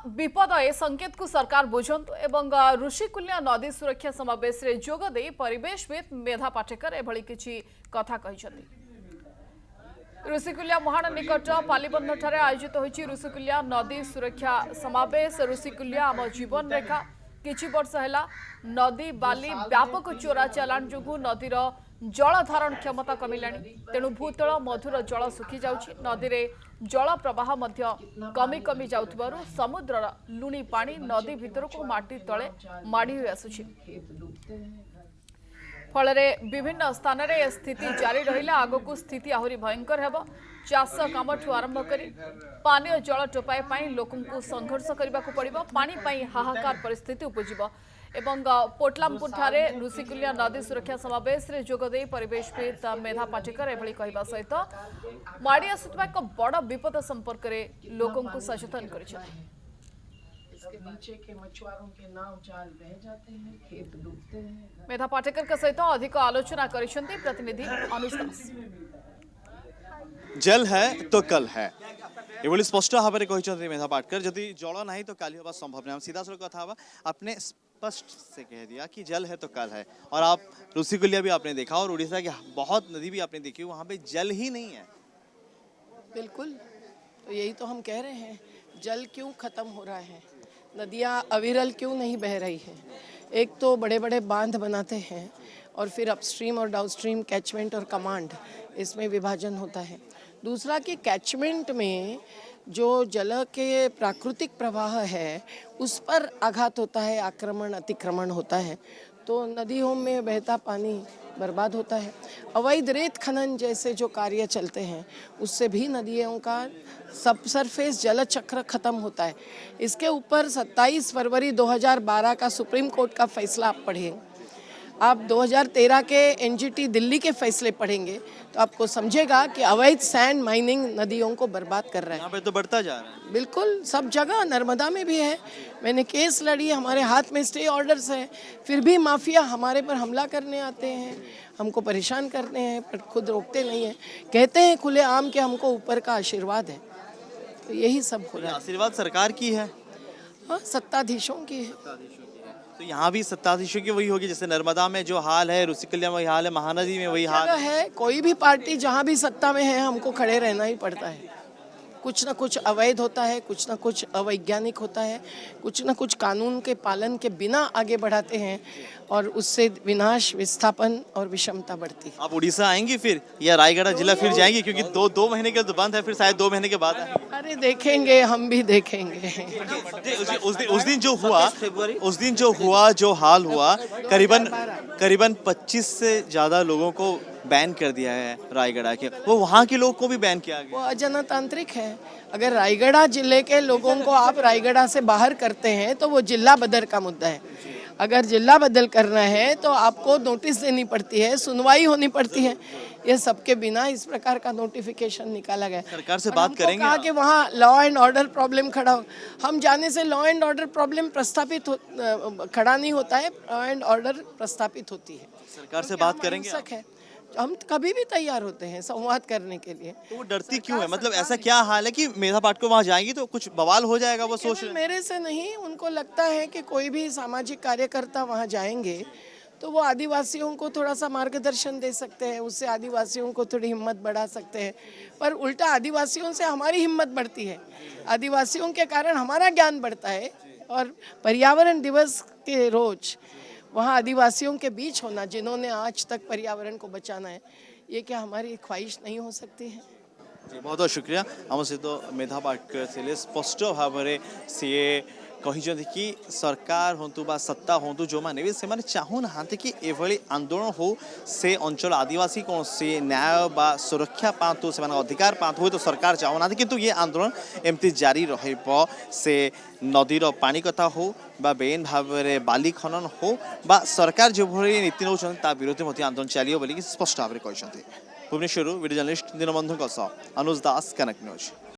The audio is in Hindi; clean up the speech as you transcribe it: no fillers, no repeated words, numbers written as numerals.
विपद ए संकेत को सरकार बुझंतु एवं ऋषिकुल्या नदी सुरक्षा समावेश रे जोग दे परिवेशविद मेधा पाटेकर एभली किछि कथा कहिसथि। ऋषिकुल्या मुहाण निकट पालीबंध ठारे आयोजित होइछि ऋषिकुल्या नदी सुरक्षा समावेश। ऋषिकुल्या आम जीवन रेखा किछि वर्ष हैला नदी बाली व्यापक चोरा चालान जोगु नदीर जल धारण क्षमता कमिलानी, तेणु भूतल मधुर जल सुखी जाउछि। नदी रे जल प्रवाह मध्य कमी कमी जाउथबारु समुद्रर लुणी पानी नदी भितरकु माटी तळे माडी होई आसुछि। फलरे विभिन्न स्थान रे स्थिति जारी रहिला आगकु स्थिति आहुरी भयंकर हेबो। चाष कामठू आरंभ करी पानीय जल टोपाए पाई लोकंकु संघर्ष करबाकू पड़िबो। पानी पाई हाहाकार परिस्थिति उपजिबो एवं पोटलामपुर ठारे ऋषिकुल्या नदी सुरक्षा समावेश रे जोगदे परिवेशविद मेधा पाटेकर एभली कहबा सहित माडी आसुतबा एक बड़ विपद संपर्क रे लोकंकु सचेतन करिसथि। इसके नीचे के मछुआरों के नाव जाल बह जाते हैं, खेत डूबते हैं। मेधा पाटेकर के सहित अधिक आलोचना करिसथि प्रतिनिधि अनुस्तास। जल है तो कल है एभली स्पष्ट भाव में कहते मेधा पाटकर। जदि जल नहीं तो काली होगा संभव नहीं। हम सीधा सड़क कथा हवा आपने स्पष्ट से कह दिया कि जल है तो कल है। और आप ऋषिकुल्या भी आपने देखा और उड़ीसा की बहुत नदी भी आपने देखी, वहाँ पे जल ही नहीं है। बिल्कुल, तो यही तो हम कह रहे हैं, जल क्यों खत्म हो रहा है, नदियाँ अविरल क्यों नहीं बह रही है। एक तो बड़े बड़े बांध बनाते हैं और फिर अपस्ट्रीम और डाउनस्ट्रीम कैचमेंट और कमांड, इसमें विभाजन होता है। दूसरा कि कैचमेंट में जो जल के प्राकृतिक प्रवाह है उस पर आघात होता है, आक्रमण अतिक्रमण होता है, तो नदियों में बहता पानी बर्बाद होता है। अवैध रेत खनन जैसे जो कार्य चलते हैं उससे भी नदियों का सब सरफेस जल चक्र खत्म होता है। इसके ऊपर 27 फरवरी 2012 का सुप्रीम कोर्ट का फैसला आप पढ़ें, आप 2013 के एनजीटी दिल्ली के फैसले पढ़ेंगे तो आपको समझेगा कि अवैध सैंड माइनिंग नदियों को बर्बाद कर रहा है। यहाँ पे तो बढ़ता जा रहा है। बिल्कुल, सब जगह, नर्मदा में भी है। मैंने केस लड़ी, हमारे हाथ में स्टे ऑर्डर्स है, फिर भी माफिया हमारे पर हमला करने आते हैं, हमको परेशान करते हैं, पर खुद रोकते नहीं हैं। कहते हैं खुले आम के हमको ऊपर का आशीर्वाद है, तो यही सब हो रहा है। आशीर्वाद सरकार की है, हाँ, सत्ताधीशों की है। तो यहाँ भी सत्ताधीशों की वही होगी। जैसे नर्मदा में जो हाल है, ऋषिकुल्या में वही हाल है, महानदी में वही हाल है। कोई भी पार्टी जहाँ भी सत्ता में है हमको खड़े रहना ही पड़ता है। कुछ ना कुछ अवैध होता है, कुछ ना कुछ अवैज्ञानिक होता है, कुछ ना कुछ कानून के पालन के बिना आगे बढ़ाते हैं और उससे विनाश, विस्थापन और विषमता बढ़ती है। आप उड़ीसा आएंगी फिर या रायगढ़ जिला फिर जाएंगी? क्योंकि दो महीने के तो बंद है, फिर शायद 2 महीने के बाद आएंगे। अरे देखेंगे, हम भी देखेंगे। उस दिन जो हुआ जो हाल हुआ, करीबन 25 से ज्यादा लोगों को बैन कर दिया है रायगढ़ के। वो वहाँ के लोग को भी बैन किया गया। वो अजनतांत्रिक है। अगर रायगढ़ जिले के लोगों को आप रायगढ़ से बाहर करते हैं तो वो जिला बदल का मुद्दा है। अगर जिला बदल करना है तो आपको नोटिस देनी पड़ती है, सुनवाई होनी पड़ती है। ये सबके बिना इस प्रकार का नोटिफिकेशन निकाला गया। सरकार से बात करेंगे कहा कि वहाँ लॉ एंड ऑर्डर प्रॉब्लम खड़ा हो। हम जाने से लॉ एंड ऑर्डर प्रॉब्लम खड़ा नहीं होता है, लॉ एंड ऑर्डर प्रस्थापित होती है। सरकार से बात करेंगे है। हम कभी भी तैयार होते हैं संवाद करने के लिए। तो वो डरती क्यों है? मतलब ऐसा क्या हाल है कि मेधा पाटकर वहाँ जाएंगी तो कुछ बवाल हो जाएगा? वो सोच रहे हैं। मेरे से नहीं, उनको लगता है कि कोई भी सामाजिक कार्यकर्ता वहाँ जाएंगे तो वो आदिवासियों को थोड़ा सा मार्गदर्शन दे सकते हैं, उससे आदिवासियों को थोड़ी हिम्मत बढ़ा सकते हैं। पर उल्टा आदिवासियों से हमारी हिम्मत बढ़ती है, आदिवासियों के कारण हमारा ज्ञान बढ़ता है। और पर्यावरण दिवस के रोज वहाँ आदिवासियों के बीच होना, जिन्होंने आज तक पर्यावरण को बचाना है, ये क्या हमारी ख्वाहिश नहीं हो सकती है? जी, बहुत बहुत शुक्रिया। आम सहित मेधा पाटकर थे। स्पष्ट भाव में सी कहते कि सरकार हूँ बा सत्ता हूँ जो मैंने भी से चाहूना कि एभली आंदोलन हो से अंचल आदिवासी कौन से न्याय बा सुरक्षा पातु से अधिकार पातु हो, तो सरकार चाहूना किंतु ये आंदोलन एमती जारी रहिबो। से नदीर पानी कथा हो बा बेन भाव में बाली खनन हो बा सरकार जो भली नीति नौ विरोध आंदोलन चलो बोली स्पष्ट भाव में कहते। भुवनेश्वर वीडियो जर्नलिस्ट दीनबंधु अनुज दास, कनक न्यूज।